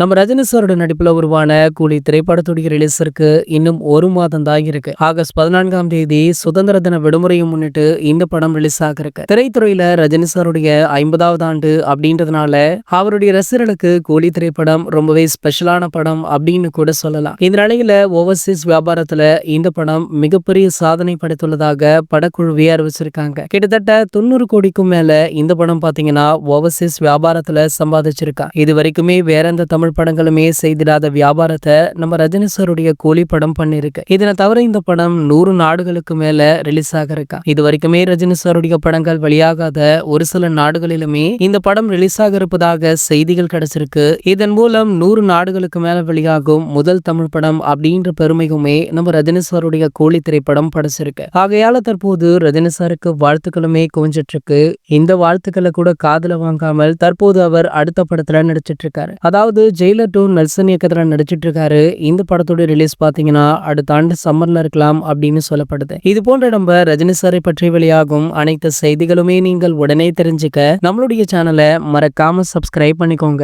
நம்ம ரஜினி சாரோட நடிப்புல உருவான கூலி திரைப்படத்துடைய ரிலீஸிற்கு இன்னும் ஒரு மாதம் தான் இருக்கு. ஆகஸ்ட் 14ஆம் தேதி சுதந்திர தின விடுமுறையை முன்னிட்டு இந்த படம் ரிலீஸ் ஆக இருக்கு. திரைத்துறையில ரஜினி சாருடைய 50வது ஆண்டு அப்படின்றதுனால அவருடைய ரசிகர்களுக்கு கூலி திரைப்படம் ரொம்பவே ஸ்பெஷலான படம் அப்படின்னு கூட சொல்லலாம். இந்த நிலையில ஓவர்சீஸ் வியாபாரத்துல இந்த படம் மிகப்பெரிய சாதனை படைத்துள்ளதாக படக்குழுவே அறிவிச்சிருக்காங்க. கிட்டத்தட்ட 90 கோடிக்கும் மேல இந்த படம் பாத்தீங்கன்னா ஓவர்சீஸ் வியாபாரத்துல சம்பாதிச்சிருக்கா. இது வரைக்குமே வேற எந்த தமிழ் படங்களுமே செய்திடாத வியாபாரத்தை நம்ம ரஜினி சாருடைய கூலி படம் பண்ணிருக்கு. இதனை தவிர இந்த படம் 100 நாடுகளுக்கு மேல ரிலீஸ் ஆக இருக்கா. இது வரைக்குமே ரஜினி சாருடைய படங்கள் வெளியாகாத ஒரு சில நாடுகளிலுமே இந்த படம் ரிலீஸ் ஆக இருப்பதாக செய்திகள் கிடைச்சிருக்கு. இதன் மூலம் 100 நாடுகளுக்கு மேல வெளியாகும் முதல் தமிழ் படம் அப்படின்ற பெருமையுமே நம்ம ரஜினி சாருடைய கூலி திரைப்படம் படைச்சிருக்கு. ஆகையால தற்போது ரஜினி சாருக்கு வாழ்த்துக்களுமே குவிஞ்சிட்டு இருக்கு. இந்த வாழ்த்துக்களை கூட காதுல வாங்காமல் தற்போது அவர் அடுத்த படத்துல நடிச்சிட்டு இருக்காரு. அதாவது ஜெயிலர் 2 நெல்சன் இயக்கத்துல நடிச்சிட்டு இருக்காரு. இந்த படத்தோட ரிலீஸ் பாத்தீங்கன்னா அடுத்த ஆண்டு சம்மர்ல இருக்கலாம் அப்படின்னு சொல்லப்படுது. இது போன்ற நம்ம ரஜினி சாரை பற்றி வெளியாகும் அனைத்து செய்திகளுமே நீங்கள் உடனே தெரிஞ்சுக்க நம்மளுடைய சேனலை மறக்காம சப்ஸ்கிரைப் பண்ணிக்கோங்க.